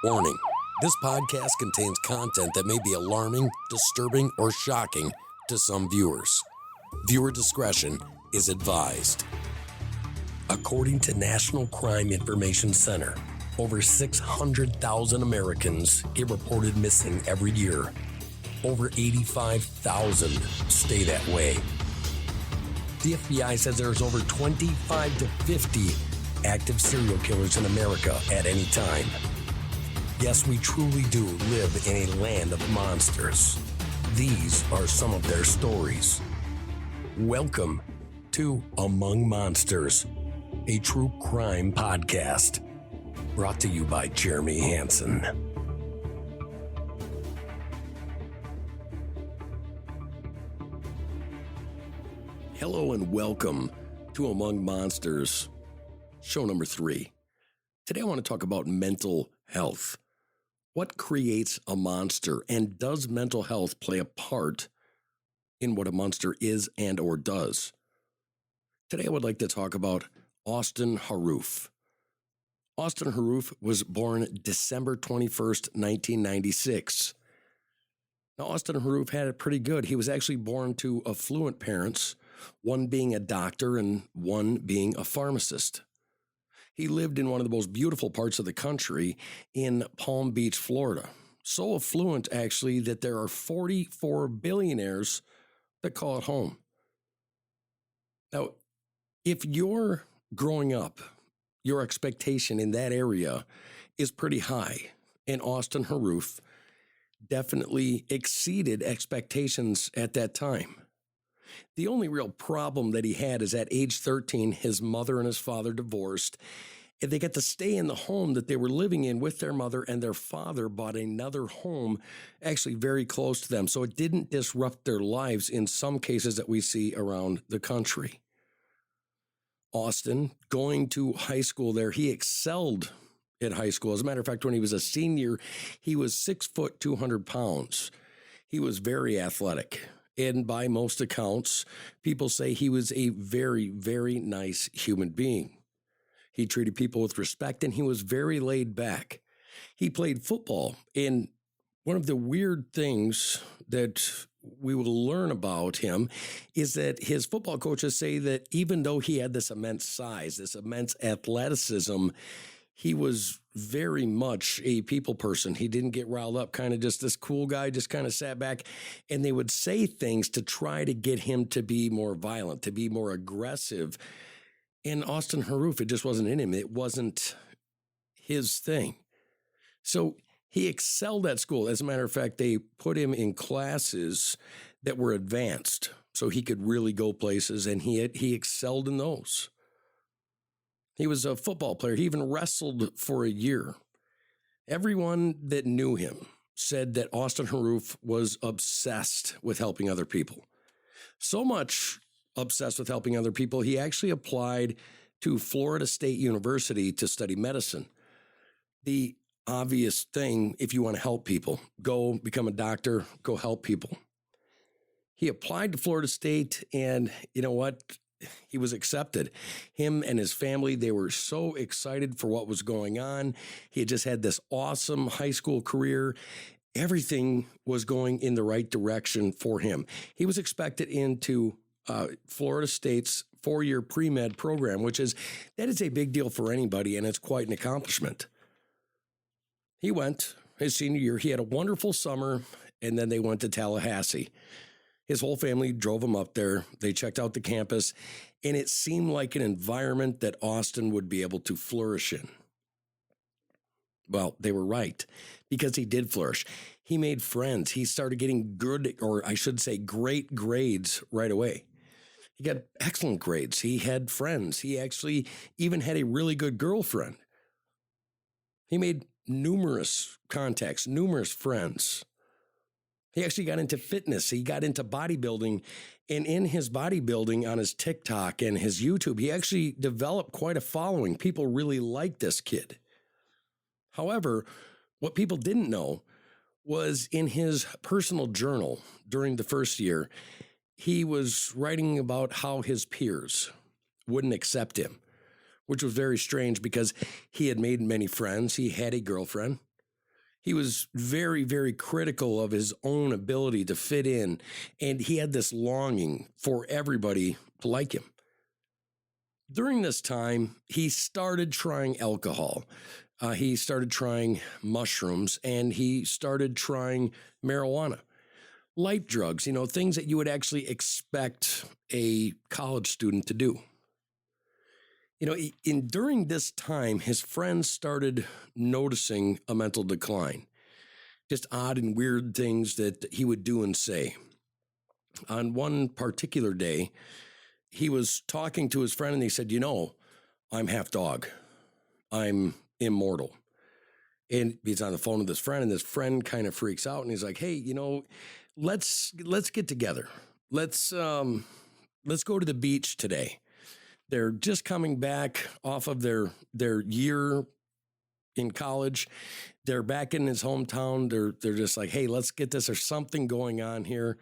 Warning, this podcast contains content that may be alarming, disturbing, or shocking to some viewers. Viewer discretion is advised. According to National Crime Information Center, over 600,000 Americans get reported missing every year. Over 85,000 stay that way. The FBI says there's over 25 to 50 active serial killers in America at any time. Yes, we truly do live in a land of monsters. These are some of their stories. Welcome to Among Monsters, a true crime podcast, brought to you by Jeremy Hansen. Hello and welcome to Among Monsters, show number 3. Today I want to talk about mental health. What creates a monster, and does mental health play a part in what a monster is and or does? Today I would like to talk about Austin Harrouff. Austin Harrouff was born December 21st, 1996. Now, Austin Harrouff had it pretty good. He was actually born to affluent parents, one being a doctor and one being a pharmacist. He lived in one of the most beautiful parts of the country in Palm Beach, Florida. So affluent, actually, that there are 44 billionaires that call it home. Now, if you're growing up, your expectation in that area is pretty high, and Austin Harrouff definitely exceeded expectations at that time. The only real problem that he had is at age 13, his mother and his father divorced, and they got to stay in the home that they were living in with their mother, and their father bought another home actually very close to them. So it didn't disrupt their lives in some cases that we see around the country. Austin, going to high school there, he excelled at high school. As a matter of fact, when he was a senior, he was 6 foot, 200 pounds. He was very athletic. And by most accounts, people say he was a very, very nice human being. He treated people with respect, and he was very laid back. He played football, and one of the weird things that we will learn about him is that his football coaches say that even though he had this immense size, this immense athleticism, he was very much a people person. He didn't get riled up, kind of just this cool guy, just kind of sat back, and they would say things to try to get him to be more violent, to be more aggressive. And Austin Harrouff, it just wasn't in him. It wasn't his thing. So he excelled at school. As a matter of fact, they put him in classes that were advanced so he could really go places, and he excelled in those. He was a football player. He even wrestled for a year. Everyone that knew him said that Austin Harrouff was obsessed with helping other people. So much obsessed with helping other people, he actually applied to Florida State University to study medicine. The obvious thing, if you want to help people, go become a doctor, go help people. He applied to Florida State, and you know what? He was accepted. Him and his family, they were so excited for what was going on. He had just had this awesome high school career. Everything was going in the right direction for him. He was expected into Florida State's 4-year pre-med program, that is a big deal for anybody, and it's quite an accomplishment. He went his senior year. He had a wonderful summer, and then they went to Tallahassee. His whole family drove him up there. They checked out the campus, and it seemed like an environment that Austin would be able to flourish in. Well, they were right, because he did flourish. He made friends. He started getting good, or I should say great grades right away. He got excellent grades. He had friends. He actually even had a really good girlfriend. He made numerous contacts, numerous friends. He actually got into fitness. He got into bodybuilding. And in his bodybuilding on his TikTok and his YouTube, he actually developed quite a following. People really liked this kid. However, what people didn't know was in his personal journal during the first year, he was writing about how his peers wouldn't accept him, which was very strange because he had made many friends. He had a girlfriend. He was very, very critical of his own ability to fit in, and he had this longing for everybody to like him. During this time, he started trying alcohol. He started trying mushrooms, and he started trying marijuana. Light drugs, things that you would actually expect a college student to do. During this time, his friends started noticing a mental decline, just odd and weird things that he would do and say. On one particular day, he was talking to his friend and he said, I'm half dog. I'm immortal. And he's on the phone with his friend, and this friend kind of freaks out and he's like, hey, let's get together. Let's go to the beach today. They're just coming back off of their year in college. They're back in his hometown. They're just like, hey, let's get this. There's something going on here.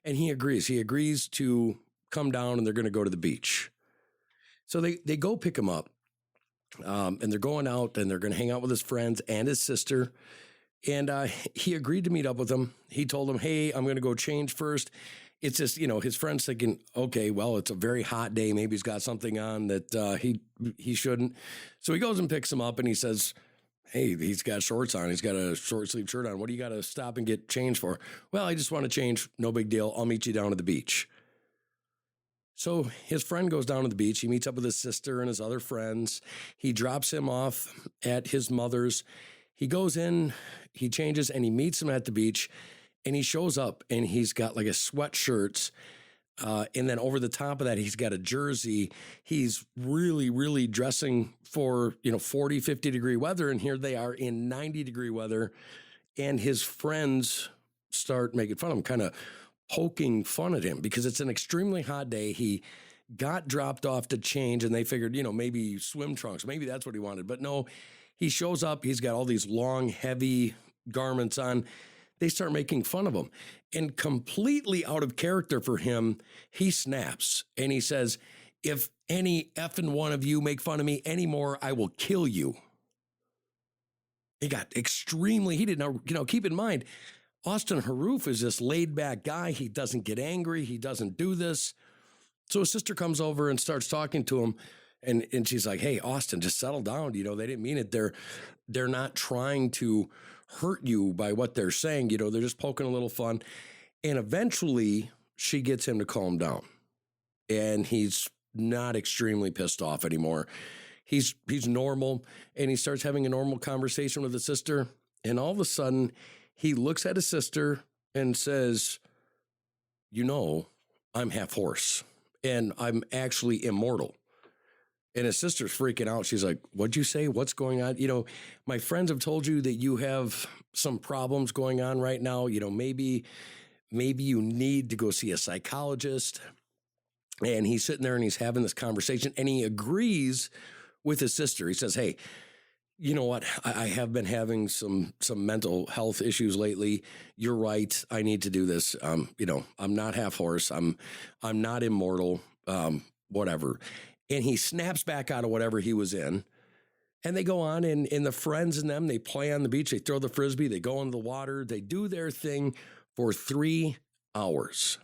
And he agrees. He agrees to come down, and they're going to go to the beach. So they go pick him up, and they're going out, and they're going to hang out with his friends and his sister. And he agreed to meet up with them. He told them, hey, I'm going to go change first. It's just, his friend's thinking, okay, well, it's a very hot day. Maybe he's got something on that he shouldn't. So he goes and picks him up, and he says, hey, he's got shorts on. He's got a short sleeve shirt on. What do you got to stop and get changed for? Well, I just want to change. No big deal. I'll meet you down at the beach. So his friend goes down to the beach. He meets up with his sister and his other friends. He drops him off at his mother's. He goes in, he changes, and he meets him at the beach. And he shows up, and he's got like a sweatshirt. And then over the top of that, he's got a jersey. He's really, really dressing for, 40, 50-degree weather. And here they are in 90-degree weather. And his friends start making fun of him, kind of poking fun at him because it's an extremely hot day. He got dropped off to change, and they figured, maybe swim trunks. Maybe that's what he wanted. But no, he shows up. He's got all these long, heavy garments on. They start making fun of him. And completely out of character for him, he snaps and he says, if any effing one of you make fun of me anymore, I will kill you. He got extremely heated. Now, keep in mind, Austin Harrouff is this laid back guy. He doesn't get angry. He doesn't do this. So his sister comes over and starts talking to him. And she's like, hey, Austin, just settle down. They didn't mean it. They're not trying to hurt you by what they're saying. They're just poking a little fun. And eventually she gets him to calm down. And he's not extremely pissed off anymore. He's normal, and he starts having a normal conversation with his sister. And all of a sudden he looks at his sister and says, I'm half horse and I'm actually immortal. And his sister's freaking out. She's like, what'd you say? What's going on? My friends have told you that you have some problems going on right now. Maybe you need to go see a psychologist. And he's sitting there and he's having this conversation, and he agrees with his sister. He says, hey, you know what? I have been having some mental health issues lately. You're right. I need to do this. I'm not half horse. I'm not immortal. Whatever. And he snaps back out of whatever he was in. And they go on, and the friends and them, they play on the beach. They throw the Frisbee. They go into the water. They do their thing for 3 hours.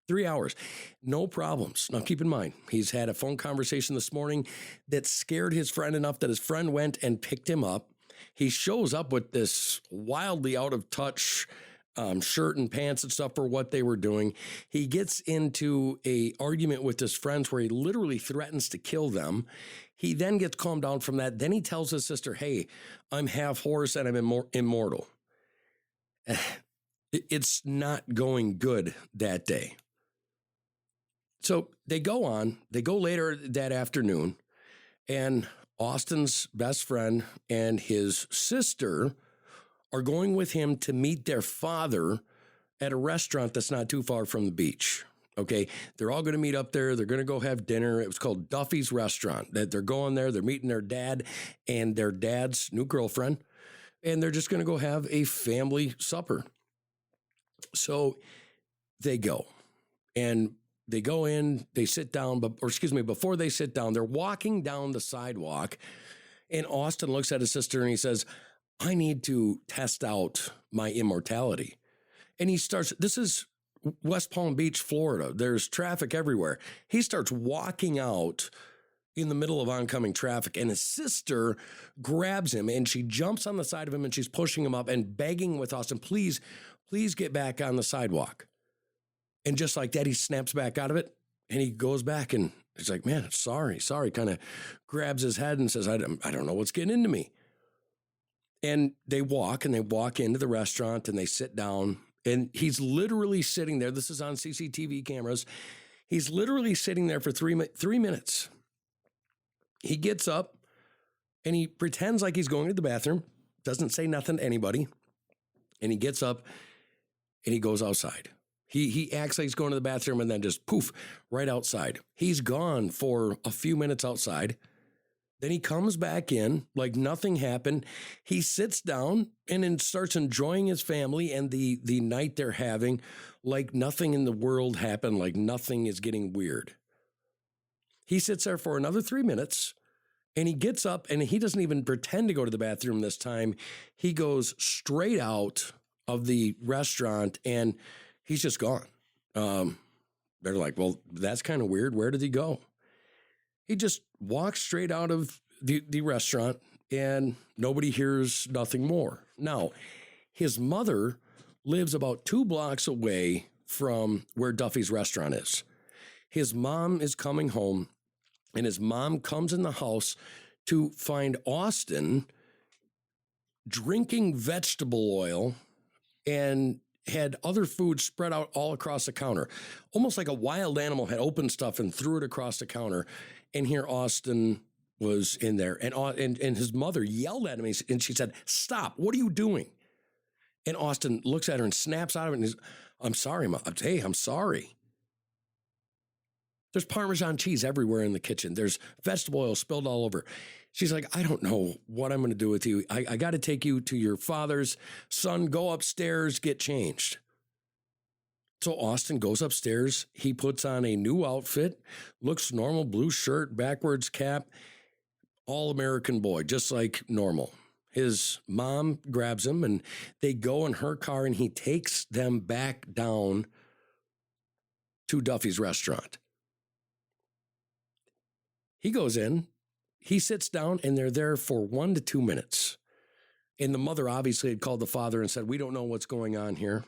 3 hours. No problems. Now, keep in mind, he's had a phone conversation this morning that scared his friend enough that his friend went and picked him up. He shows up with this wildly out of touch shirt and pants and stuff for what they were doing. He gets into a argument with his friends where he literally threatens to kill them. He then gets calmed down from that. Then he tells his sister, hey, I'm half horse and I'm immortal. It's not going good that day. So they go later that afternoon, and Austin's best friend and his sister are going with him to meet their father at a restaurant that's not too far from the beach. Okay, they're all going to meet up there. They're going to go have dinner. It was called Duffy's Restaurant. That they're going there. They're meeting their dad and their dad's new girlfriend, and they're just going to go have a family supper. So they go, and they go in. They sit down, before they sit down, they're walking down the sidewalk, and Austin looks at his sister and he says, I need to test out my immortality. And he starts, this is West Palm Beach, Florida. There's traffic everywhere. He starts walking out in the middle of oncoming traffic, and his sister grabs him, and she jumps on the side of him, and she's pushing him up and begging with Austin, please get back on the sidewalk. And just like that, he snaps back out of it, and he goes back, and he's like, man, sorry, kind of grabs his head and says, I don't know what's getting into me. And they walk into the restaurant, and they sit down, and he's literally sitting there. This is on CCTV cameras. He's literally sitting there for 3 minutes. He gets up, and he pretends like he's going to the bathroom, doesn't say nothing to anybody, and he gets up, and he goes outside. He acts like he's going to the bathroom, and then just poof, right outside. He's gone for a few minutes outside. Then he comes back in like nothing happened. He sits down and then starts enjoying his family and the night they're having like nothing in the world happened, like nothing is getting weird. He sits there for another 3 minutes, and he gets up, and he doesn't even pretend to go to the bathroom this time. He goes straight out of the restaurant, and he's just gone. They're like, well, that's kind of weird. Where did he go? He just walks straight out of the restaurant, and nobody hears nothing more. Now, his mother lives about 2 blocks away from where Duffy's restaurant is. His mom is coming home, and his mom comes in the house to find Austin drinking vegetable oil and had other food spread out all across the counter. Almost like a wild animal had opened stuff and threw it across the counter. And here Austin was in there. And his mother yelled at him, and she said, stop, what are you doing? And Austin looks at her and snaps out of it, and he's, I'm sorry, Mom. Hey, I'm sorry. There's Parmesan cheese everywhere in the kitchen. There's vegetable oil spilled all over. She's like, I don't know what I'm going to do with you. I got to take you to your father's. Son, go upstairs, get changed. So Austin goes upstairs. He puts on a new outfit, looks normal, blue shirt, backwards cap, all American boy, just like normal. His mom grabs him, and they go in her car, and he takes them back down to Duffy's restaurant. He goes in, he sits down, and they're there for 1 to 2 minutes. And the mother obviously had called the father and said, we don't know what's going on here.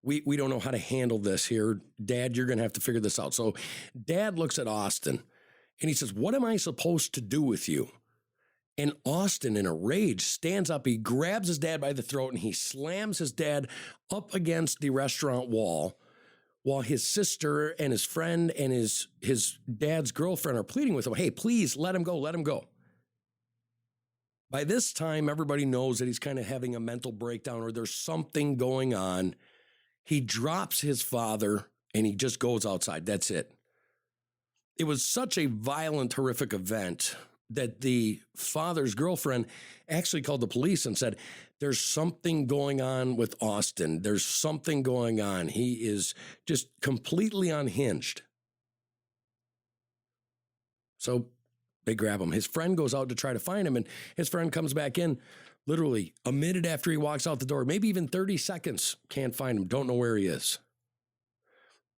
We don't know how to handle this here. Dad, you're going to have to figure this out. So Dad looks at Austin, and he says, what am I supposed to do with you? And Austin, in a rage, stands up. He grabs his dad by the throat, and he slams his dad up against the restaurant wall, while his sister and his friend and his dad's girlfriend are pleading with him, hey, please let him go, let him go. By this time, everybody knows that he's kind of having a mental breakdown or there's something going on. He drops his father, and he just goes outside. That's it. It was such a violent, horrific event that the father's girlfriend actually called the police and said, there's something going on with Austin. There's something going on. He is just completely unhinged. So they grab him. His friend goes out to try to find him, and his friend comes back in literally a minute after he walks out the door, maybe even 30 seconds. Can't find him. Don't know where he is.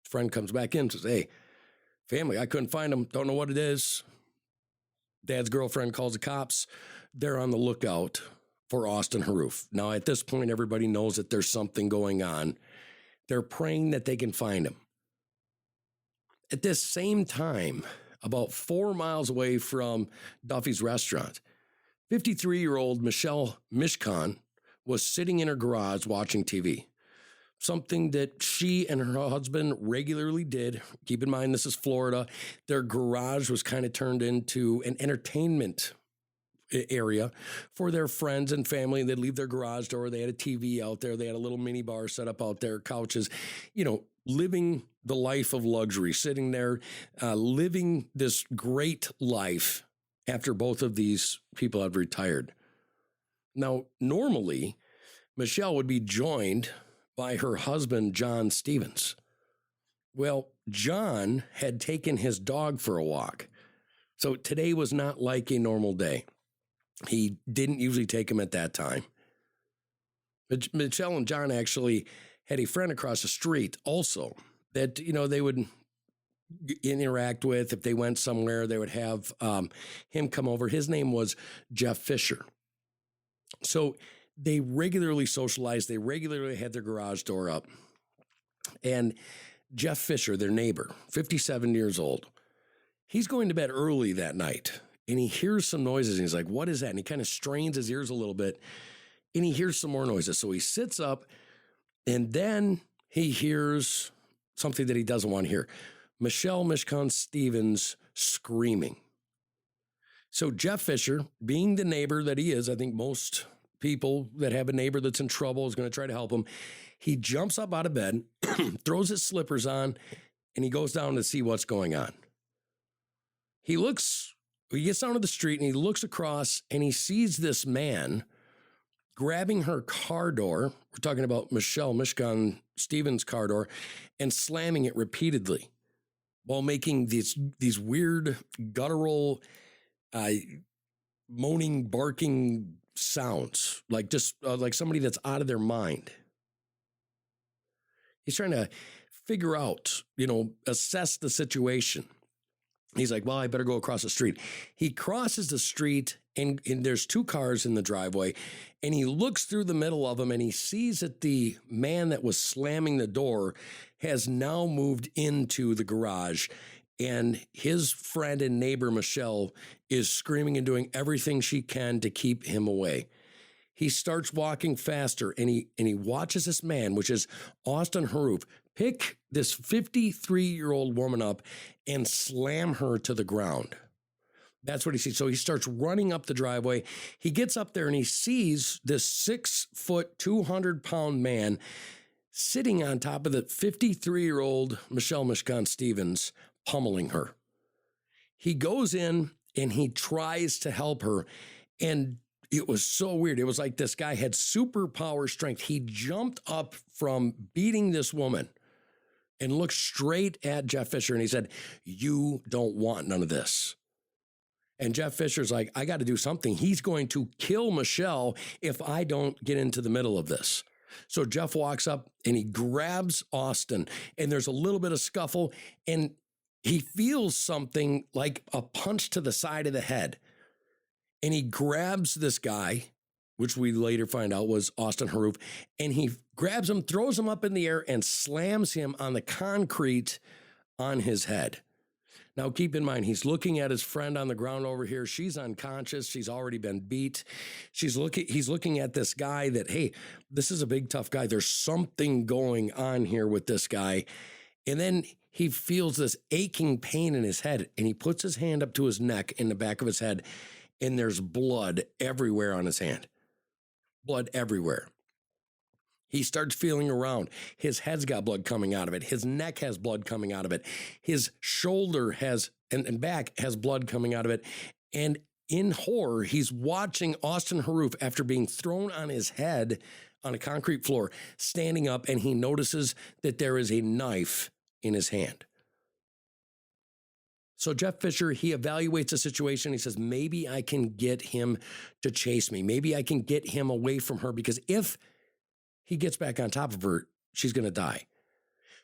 His friend comes back in and says, hey, family, I couldn't find him. Don't know what it is. Dad's girlfriend calls the cops. They're on the lookout for Austin Harrouff. Now, at this point, everybody knows that there's something going on. They're praying that they can find him. At this same time, about 4 miles away from Duffy's restaurant, 53-year-old Michelle Mishkan was sitting in her garage watching TV. Something that she and her husband regularly did. Keep in mind, this is Florida. Their garage was kind of turned into an entertainment area for their friends and family. They'd leave their garage door. They had a TV out there. They had a little mini bar set up out there, couches, living the life of luxury, sitting there, living this great life after both of these people had retired. Now, normally, Michelle would be joined by her husband, John Stevens. Well, John had taken his dog for a walk. So today was not like a normal day. He didn't usually take him at that time. But Michelle and John actually had a friend across the street also that, they would interact with. If they went somewhere, they would have him come over. His name was Jeff Fisher. So they regularly socialized. They regularly had their garage door up. And Jeff Fisher, their neighbor, 57 years old, he's going to bed early that night. And he hears some noises. And he's like, what is that? And he kind of strains his ears a little bit. And he hears some more noises. So he sits up. And then he hears something that he doesn't want to hear. Michelle Mishkan Stevens screaming. So Jeff Fisher, being the neighbor that he is, I think most people that have a neighbor that's in trouble is going to try to help him. He jumps up out of bed, throws his slippers on, and he goes down to see what's going on. He gets down to the street and he looks across and he sees this man grabbing her car door. We're talking about Michelle Mishkan Stevens' car door, and slamming it repeatedly while making these weird guttural, moaning, barking sounds, like like somebody that's out of their mind. He's trying to figure out, assess the situation. He's like, well, I better go across the street. He crosses the street and there's two cars in the driveway, and he looks through the middle of them and he sees that the man that was slamming the door has now moved into the garage, and his friend and neighbor, Michelle, is screaming and doing everything she can to keep him away. He starts walking faster, and he watches this man, which is Austin Harrouff, pick this 53-year-old woman up and slam her to the ground. That's what he sees. So he starts running up the driveway. He gets up there and he sees this 6-foot, 200-pound man sitting on top of the 53-year-old Michelle Mishkan Stevens, pummeling her. He goes in and he tries to help her, and it was so weird. It was like this guy had superpower strength. He jumped up from beating this woman and looked straight at Jeff Fisher, and he said, "You don't want none of this." And Jeff Fisher's like, I got to do something. He's going to kill Michelle if I don't get into the middle of this. So Jeff walks up and he grabs Austin, and there's a little bit of scuffle, and he feels something like a punch to the side of the head. And he grabs this guy, which we later find out was Austin Harrouff, and he grabs him, throws him up in the air, and slams him on the concrete on his head. Now, keep in mind, he's looking at his friend on the ground over here. She's unconscious. She's already been beat. He's looking at this guy that, hey, this is a big, tough guy. There's something going on here with this guy. And then he feels this aching pain in his head, and he puts his hand up to his neck in the back of his head, and there's blood everywhere on his hand. Blood everywhere. He starts feeling around. His head's got blood coming out of it. His neck has blood coming out of it. His shoulder has, and back has blood coming out of it. And in horror, he's watching Austin Harrouff, after being thrown on his head on a concrete floor, standing up, and he notices that there is a knife in his hand. So Jeff Fisher, he evaluates the situation. He says, maybe I can get him to chase me. Maybe I can get him away from her, because if he gets back on top of her, she's going to die.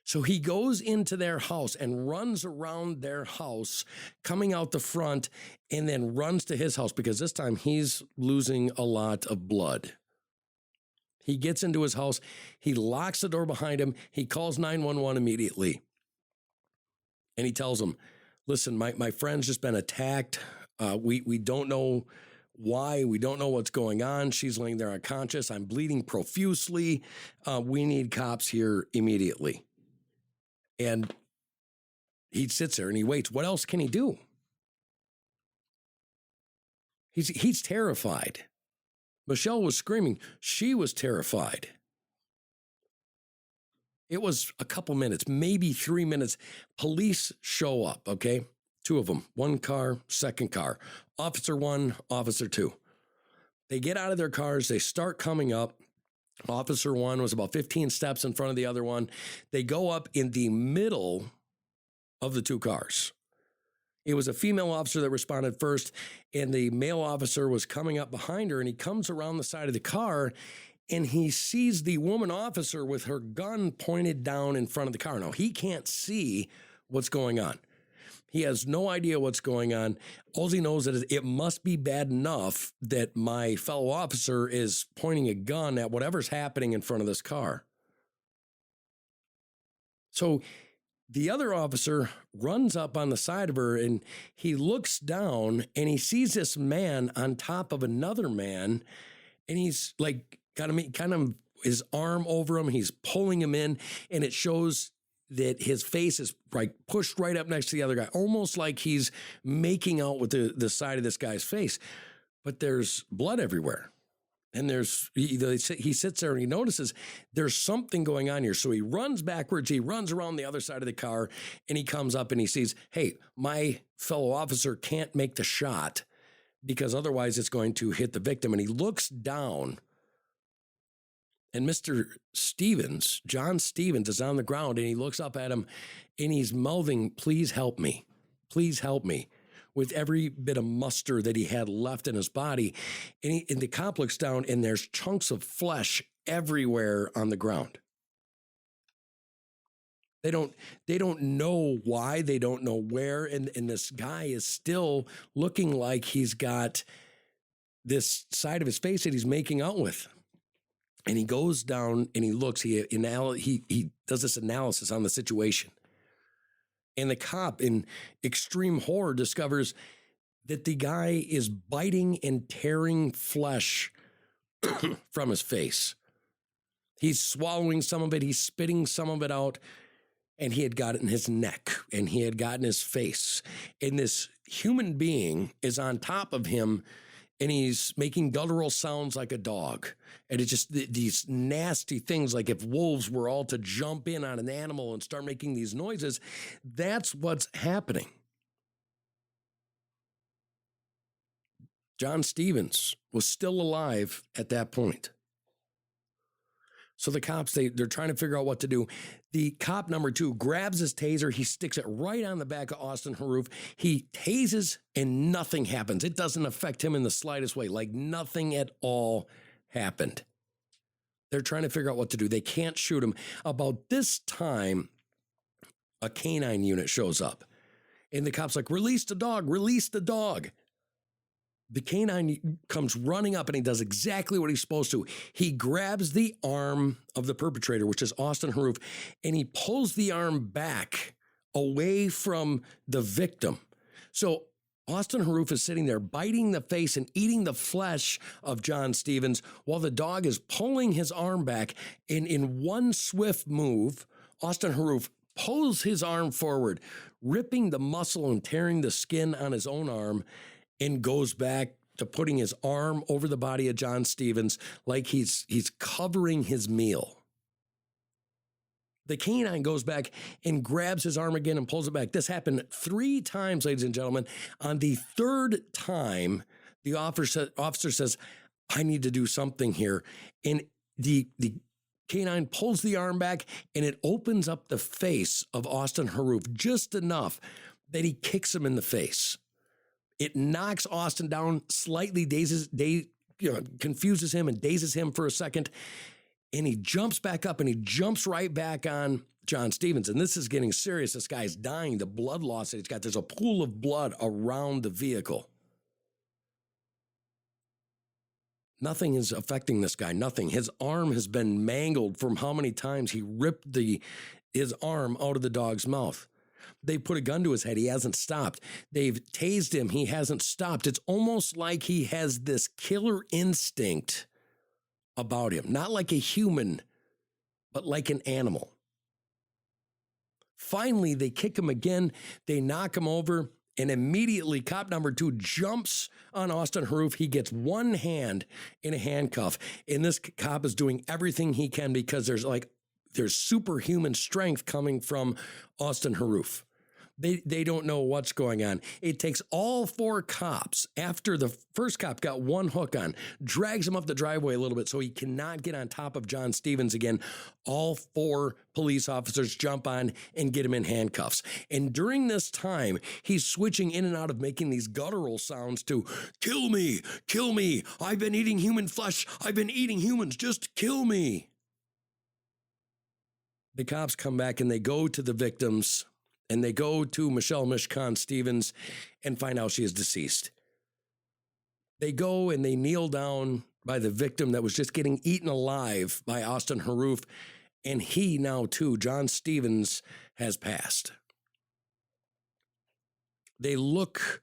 So he goes into their house and runs around their house, coming out the front, and then runs to his house, because this time he's losing a lot of blood. He gets into his house. He locks the door behind him. He calls 911 immediately. And he tells them, listen, my friend's just been attacked. We don't know why. We don't know what's going on. She's laying there unconscious. I'm bleeding profusely. We need cops here immediately. And he sits there and he waits. What else can he do? He's terrified. Michelle was screaming. She was terrified. It was a couple minutes, maybe 3 minutes. Police show up, okay? Two of them, one car, second car. Officer 1, Officer 2. They get out of their cars. They start coming up. Officer 1 was about 15 steps in front of the other one. They go up in the middle of the two cars. It was a female officer that responded first, and the male officer was coming up behind her, and he comes around the side of the car, and he sees the woman officer with her gun pointed down in front of the car. Now, he can't see what's going on. He has no idea what's going on. All he knows is it must be bad enough that my fellow officer is pointing a gun at whatever's happening in front of this car. So the other officer runs up on the side of her, and he looks down, and he sees this man on top of another man, and he's like kind of his arm over him. He's pulling him in, and it shows that his face is like pushed right up next to the other guy, almost like he's making out with the side of this guy's face. But there's blood everywhere. And he sits there and he notices there's something going on here. So he runs backwards, he runs around the other side of the car, and he comes up and he sees, hey, my fellow officer can't make the shot because otherwise it's going to hit the victim. And he looks down, and Mr. Stevens, John Stevens, is on the ground, and he looks up at him, and he's mouthing, please help me, with every bit of muster that he had left in his body. And the cop looks down, and there's chunks of flesh everywhere on the ground. They don't know why, they don't know where, and this guy is still looking like he's got this side of his face that he's making out with. And he goes down and he looks, he does this analysis on the situation. And the cop, in extreme horror, discovers that the guy is biting and tearing flesh from his face. He's swallowing some of it, he's spitting some of it out, and he had got it in his neck, and he had gotten his face. And this human being is on top of him, and he's making guttural sounds like a dog. And it's just these nasty things, like if wolves were all to jump in on an animal and start making these noises, that's what's happening. John Stevens was still alive at that point. So the cops, they're trying to figure out what to do. The cop number 2 grabs his taser. He sticks it right on the back of Austin Harrouff. He tases and nothing happens. It doesn't affect him in the slightest way. Like nothing at all happened. They're trying to figure out what to do. They can't shoot him. About this time, a canine unit shows up. And the cop's like, release the dog, release the dog. The canine comes running up, and he does exactly what he's supposed to. He grabs the arm of the perpetrator, which is Austin Harrouff, and he pulls the arm back away from the victim. So Austin Harrouff is sitting there biting the face and eating the flesh of John Stevens while the dog is pulling his arm back. And in one swift move, Austin Harrouff pulls his arm forward, ripping the muscle and tearing the skin on his own arm, and goes back to putting his arm over the body of John Stevens like he's covering his meal. The canine goes back and grabs his arm again and pulls it back. This happened 3 times, ladies and gentlemen. On the 3rd time, the officer says, I need to do something here. And the canine pulls the arm back, and it opens up the face of Austin Harrouff just enough that he kicks him in the face. It knocks Austin down, slightly confuses him and dazes him for a second. And he jumps back up, and he jumps right back on John Stevens. And this is getting serious. This guy's dying. The blood loss that he's got, there's a pool of blood around the vehicle. Nothing is affecting this guy, nothing. His arm has been mangled from how many times he ripped his arm out of the dog's mouth. They put a gun to his head. He hasn't stopped. They've tased him. He hasn't stopped. It's almost like he has this killer instinct about him. Not like a human, but like an animal. Finally, they kick him again. They knock him over. And immediately, cop number 2 jumps on Austin Harrouff. He gets one hand in a handcuff. And this cop is doing everything he can because there's superhuman strength coming from Austin Harrouff. They don't know what's going on. It takes all 4 cops, after the first cop got one hook on, drags him up the driveway a little bit so he cannot get on top of John Stevens again. All 4 police officers jump on and get him in handcuffs. And during this time, he's switching in and out of making these guttural sounds to, kill me, I've been eating human flesh, I've been eating humans, just kill me. The cops come back and they go to the victims, and they go to Michelle Mishkan Stevens and find out she is deceased. They go and they kneel down by the victim that was just getting eaten alive by Austin Harrouff, and he now too, John Stevens, has passed. They look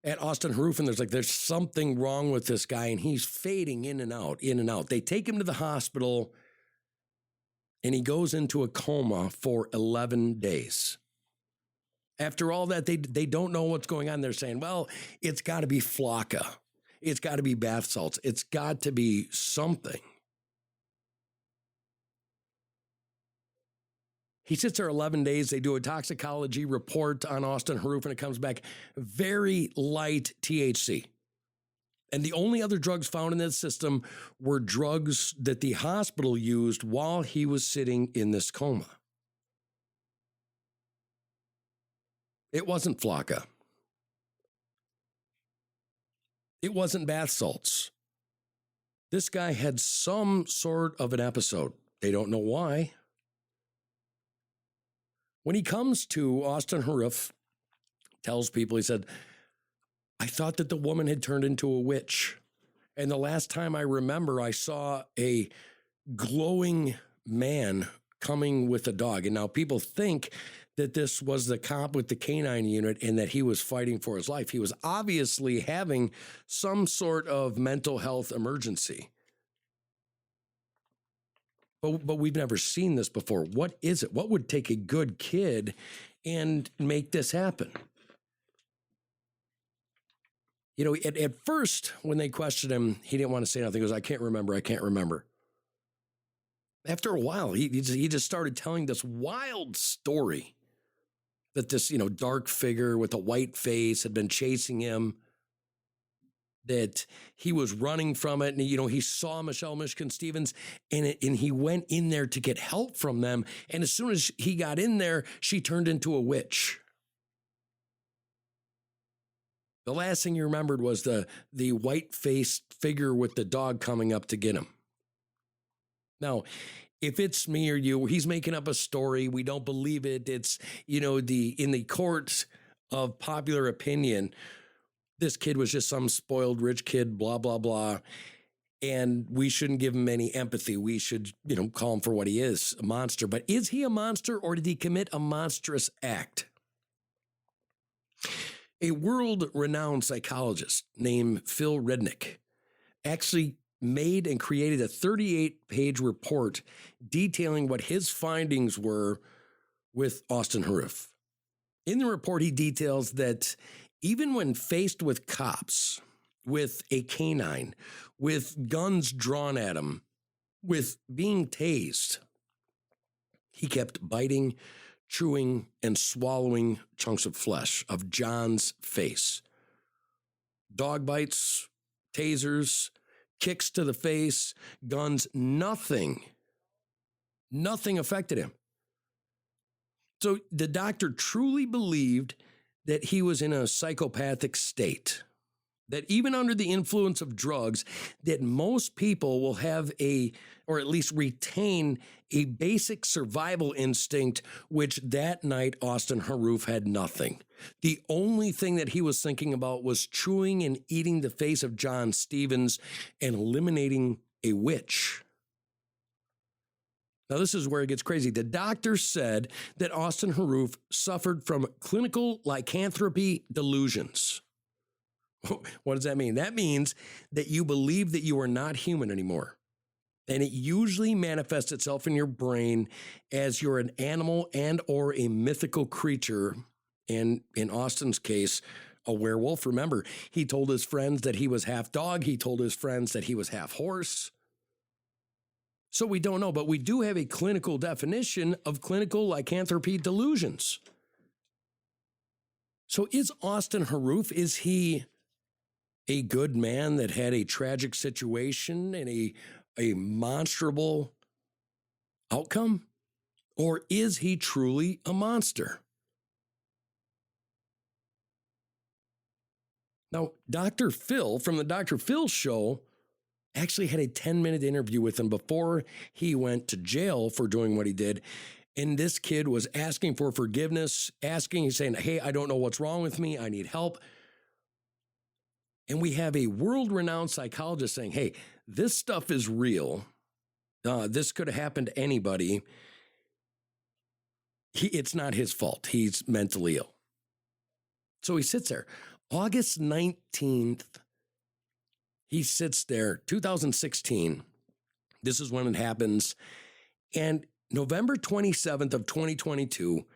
at Austin Harrouff and there's something wrong with this guy, and he's fading in and out, in and out. They take him to the hospital, and he goes into a coma for 11 days. After all that, they don't know what's going on. They're saying, well, it's got to be flocka. It's got to be bath salts. It's got to be something. He sits there 11 days. They do a toxicology report on Austin Harrouff, and it comes back very light THC. And the only other drugs found in this system were drugs that the hospital used while he was sitting in this coma. It wasn't flocka. It wasn't bath salts. This guy had some sort of an episode. They don't know why. When he comes to, Austin Harrouff tells people, he said, I thought that the woman had turned into a witch. And the last time I remember, I saw a glowing man coming with a dog. And now people think that this was the cop with the canine unit and that he was fighting for his life. He was obviously having some sort of mental health emergency. But we've never seen this before. What is it? What would take a good kid and make this happen? You know, at first, when they questioned him, he didn't want to say nothing. He goes, I can't remember. After a while, he just started telling this wild story that this, dark figure with a white face had been chasing him, that he was running from it. And, he saw Michelle Mishkan Stevens and he went in there to get help from them. And as soon as he got in there, she turned into a witch. The last thing he remembered was the white-faced figure with the dog coming up to get him. Now, if it's me or you, he's making up a story. We don't believe it. It's, in the court of popular opinion, this kid was just some spoiled rich kid, blah, blah, blah. And we shouldn't give him any empathy. We should, call him for what he is, a monster. But is he a monster, or did he commit a monstrous act? A world-renowned psychologist named Phil Rednick actually made and created a 38-page report detailing what his findings were with Austin Harrouff. In the report, he details that even when faced with cops, with a canine, with guns drawn at him, with being tased, he kept biting, chewing, and swallowing chunks of flesh of John's face. Dog bites, tasers, kicks to the face, guns, nothing affected him. So the doctor truly believed that he was in a psychopathic state, that even under the influence of drugs, that most people will have or at least retain a basic survival instinct, which that night Austin Harrouff had nothing. The only thing that he was thinking about was chewing and eating the face of John Stevens and eliminating a witch. Now, this is where it gets crazy. The doctor said that Austin Harrouff suffered from clinical-lycanthropy delusions. What does that mean? That means that you believe that you are not human anymore. And it usually manifests itself in your brain as you're an animal and or a mythical creature. And in Austin's case, a werewolf. Remember, he told his friends that he was half dog. He told his friends that he was half horse. So we don't know, but we do have a clinical definition of clinical lycanthropy delusions. So is Austin Harrouff, is he a good man that had a tragic situation and a monstrable outcome? Or is he truly a monster? Now, Dr. Phil from the Dr. Phil show actually had a 10-minute interview with him before he went to jail for doing what he did. And this kid was asking for forgiveness, he's saying, hey, I don't know what's wrong with me. I need help. And we have a world-renowned psychologist saying, hey, this stuff is real. This could have happened to anybody. It's not his fault. He's mentally ill. So he sits there. August 19th, he sits there, 2016. This is when it happens. And November 27th of 2022,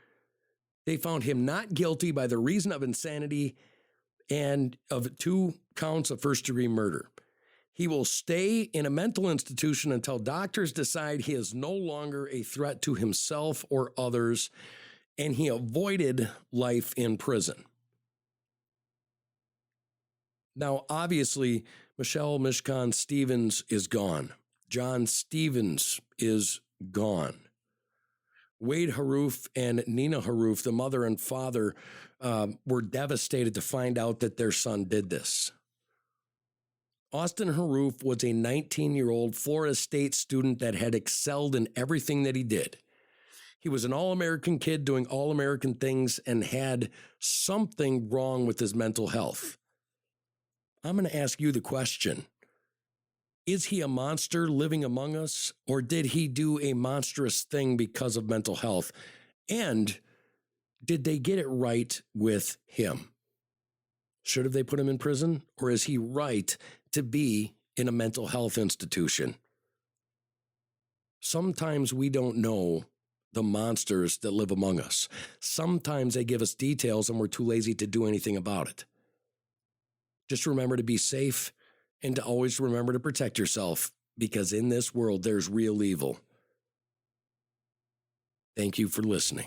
they found him not guilty by the reason of insanity and of 2 counts of first-degree murder. He will stay in a mental institution until doctors decide he is no longer a threat to himself or others, and he avoided life in prison. Now, obviously, Michelle Mishkan Stevens is gone. John Stevens is gone. Wade Harrouff and Nina Harrouff, the mother and father, were devastated to find out that their son did this. Austin Harrouff was a 19-year-old Florida State student that had excelled in everything that he did. He was an all-American kid doing all-American things and had something wrong with his mental health. I'm going to ask you the question. Is he a monster living among us, or did he do a monstrous thing because of mental health? And did they get it right with him? Should have they put him in prison, or is he right to be in a mental health institution? Sometimes we don't know the monsters that live among us. Sometimes they give us details and we're too lazy to do anything about it. Just remember to be safe and to always remember to protect yourself, because in this world, there's real evil. Thank you for listening.